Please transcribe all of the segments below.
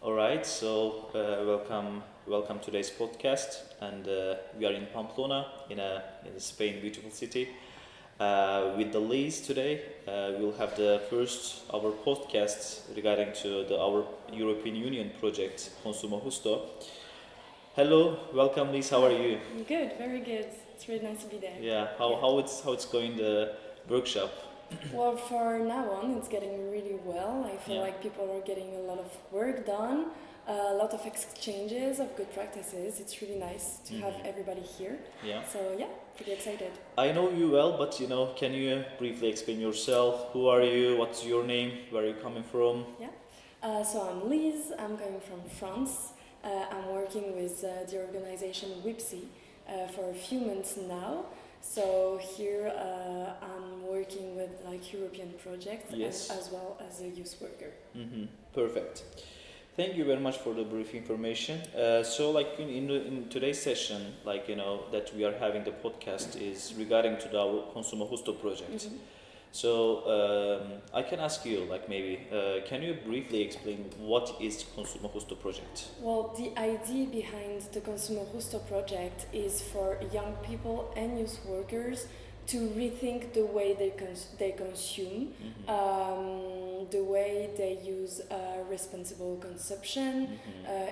All right, so welcome today's podcast, and we are in Pamplona, in Spain, beautiful city. With the Liz today, we'll have the first our podcast regarding to our European Union project, Consumo Justo. Hello, welcome, Liz. How are you? Good, very good. It's really nice to be there. Yeah, how it's going the workshop? Well, for now on, it's getting really well. I feel Yeah. like people are getting a lot of work done, a lot of exchanges of good practices. It's really nice to have everybody here. Yeah. So yeah, pretty excited. I know you well, but can you briefly explain yourself? Who are you? What's your name? Where are you coming from? So I'm Liz. I'm coming from France. I'm working with the organization WIPSI for a few months now. So here I'm working with European projects Yes. and as well as a youth worker. Perfect. Thank you very much for the brief information. So in today's session, that we are having the podcast is regarding to our Consumo Justo project. So I can ask you, can you briefly explain what is Consumo Justo project? Well, the idea behind the Consumo Justo project is for young people and youth workers to rethink the way they consume, the way they use responsible consumption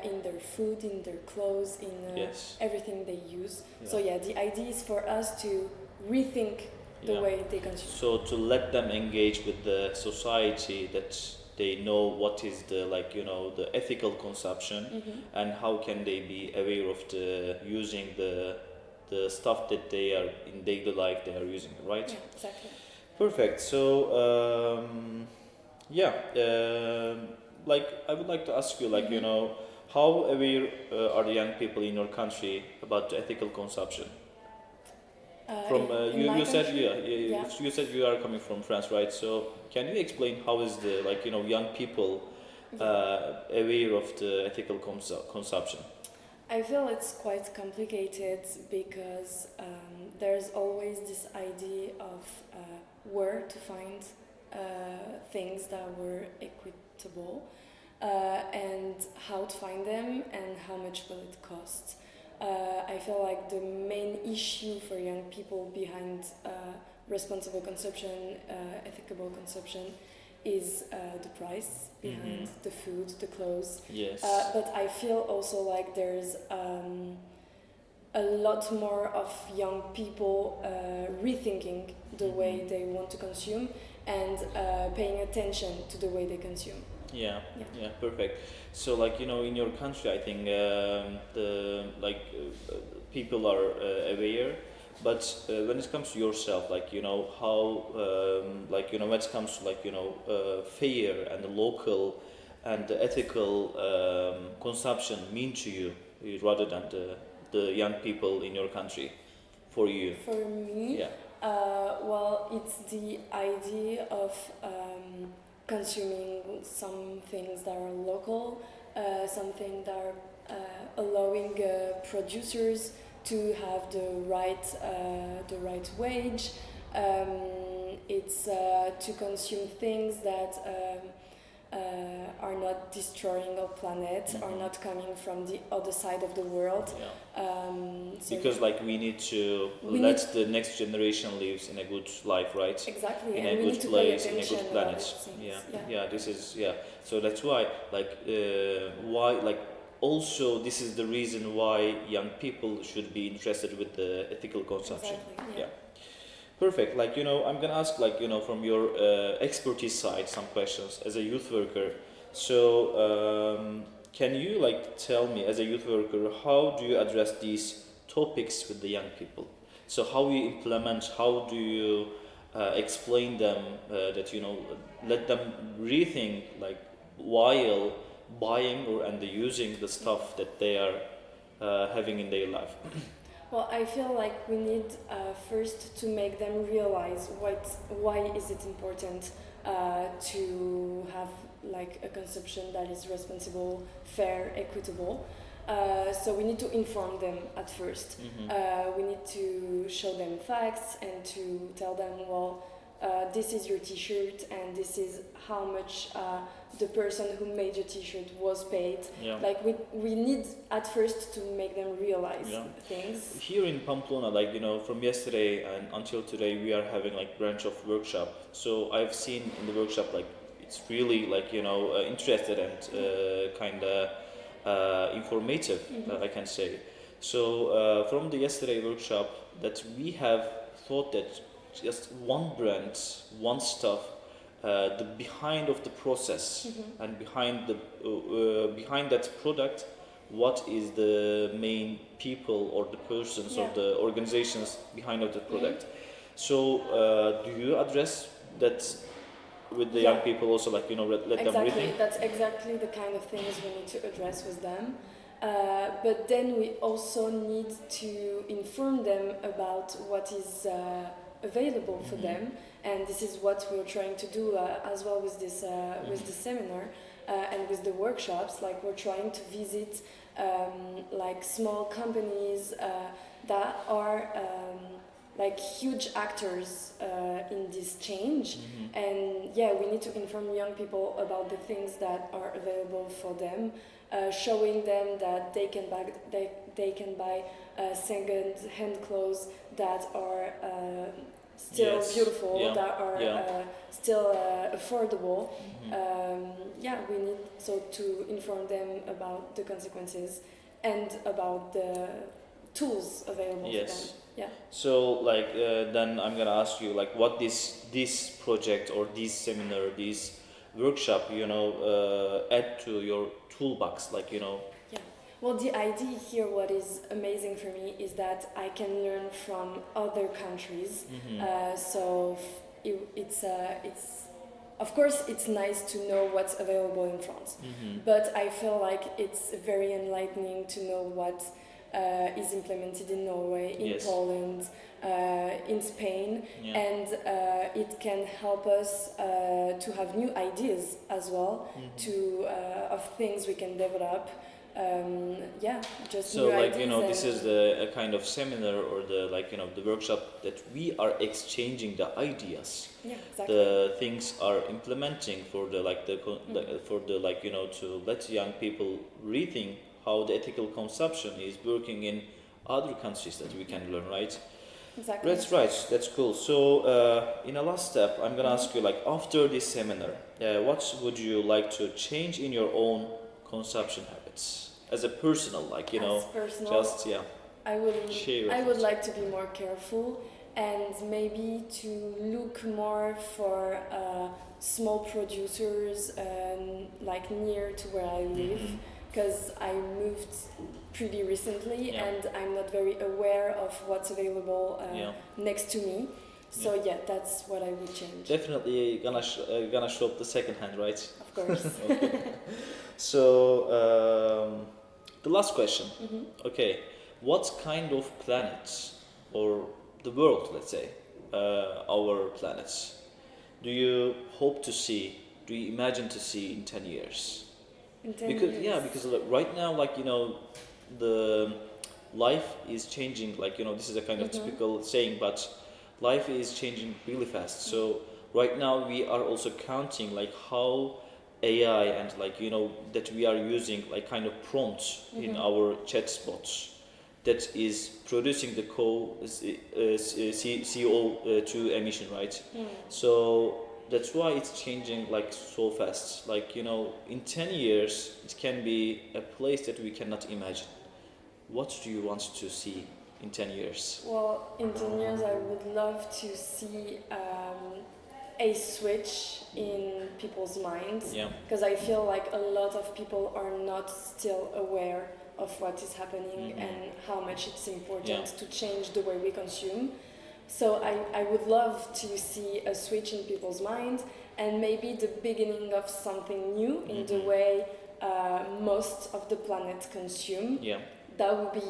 in their food, in their clothes, in Yes. everything they use. Yeah. So the idea is for us to rethink the Yeah. way they consume. So to let them engage with the society, that they know what is the the ethical consumption and how can they be aware of the using the stuff that they are in daily life they are using, right? Yeah, exactly. Perfect. So I would like to ask you, how aware are the young people in your country about the ethical consumption? From In my you said country, you said you are coming from France, right? So can you explain how is the young people aware of the ethical consumption? I feel it's quite complicated because there's always this idea of where to find things that were equitable and how to find them and how much will it cost. I feel like the main issue for young people behind responsible consumption, ethical consumption, is the price behind the food, the clothes. Yes. But I feel also like there's a lot more of young people rethinking the way they want to consume and paying attention to the way they consume. Yeah, perfect. So, in your country, I think people are aware, but when it comes to yourself, how, when it comes to fair and the local and the ethical consumption mean to you, rather than the young people in your country, for you? For me, Yeah. well, it's the idea of consuming some things that are local, something that are allowing producers to have the right wage. It's to consume things that are not destroying our planet, are not coming from the other side of the world. Because we need to let the next generation lives in a good life, right? Exactly, In and a we good need to pay place, in a attention good about planet. things. This is So that's why why also this is the reason why young people should be interested with the ethical consumption. Exactly, yeah. Perfect. I'm gonna ask from your expertise side some questions as a youth worker. So can you tell me, as a youth worker, how do you address these topics with the young people? So how you implement, how do you explain them that let them rethink while buying and using the stuff that they are having in their life? Well, I feel like we need first to make them realize why is it important to have a consumption that is responsible, fair, equitable. So we need to inform them at first. We need to show them facts and to tell them, well, this is your t-shirt and this is how much the person who made your t-shirt was paid. Yeah. Like we need at first to make them realize things. Here in Pamplona, like, you know, from yesterday and until today, we are having like branch of workshop. So I've seen in the workshop, like, it's really like, you know, interested and kind of informative, I can say. So from the yesterday workshop, that we have thought that just one brand, one stuff, the behind of the process and behind that product, what is the main people or the persons or the organizations behind of the product. So do you address that with the young people also, like, you know, let them rethink? That's exactly the kind of things we need to address with them. But then we also need to inform them about what is available for them, and this is what we're trying to do as well with this seminar and with the workshops. Like, we're trying to visit like small companies that are like huge actors in this change, and we need to inform young people about the things that are available for them, showing them that they can buy second-hand clothes that are still beautiful, that are still affordable. We need to inform them about the consequences and about the tools available for them. Yeah. So, like, then I'm gonna ask you, like, what this project or this seminar, this workshop, you know, add to your toolbox, like, you know. Yeah. Well, the idea here, what is amazing for me, is that I can learn from other countries. It's of course it's nice to know what's available in France, but I feel like it's very enlightening to know what is implemented in Norway, in Poland, in Spain, and it can help us to have new ideas as well, of things we can develop. So, like, you know, this is a kind of seminar or the workshop that we are exchanging the ideas. Yeah, exactly. The things are implementing for you know, to let young people rethink how the ethical consumption is working in other countries that we can learn, right? Exactly. That's right. That's cool. So, in a last step, I'm gonna ask you, like, after this seminar, what would you like to change in your own consumption habits as a personal, like, you know, just I would like to be more careful and maybe to look more for small producers like near to where I live. Because I moved pretty recently and I'm not very aware of what's available next to me. So that's what I would change. Definitely gonna shop the second hand, right? Of course. Okay. So the last question. Okay, what kind of planet or the world, let's say, our planets, do you hope to see? Do you imagine to see in 10 years? Because right now, like, you know, the life is changing, like, you know, this is a kind of typical saying, but life is changing really fast. So right now we are also counting, like, how AI and, like, you know, that we are using, like, kind of prompts in our chat spots that is producing the CO2 emission, right? So that's why it's changing, like, so fast. Like, you know, in 10 years, it can be a place that we cannot imagine. What do you want to see in 10 years? Well, in 10 years, I would love to see a switch in people's minds. Because I feel like a lot of people are not still aware of what is happening and how much it's important to change the way we consume. So I would love to see a switch in people's minds and maybe the beginning of something new in the way most of the planet consume. That would be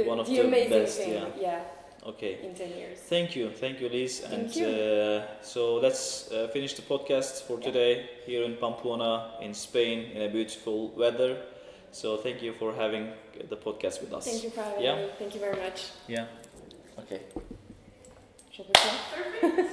one of the the amazing best thing. Okay. In 10 years. Thank you, Liz. Thank you. So let's finish the podcast for today here in Pamplona, in Spain, in a beautiful weather. So thank you for having the podcast with us. Thank you for having me. Thank you very much. Okay. je reprends.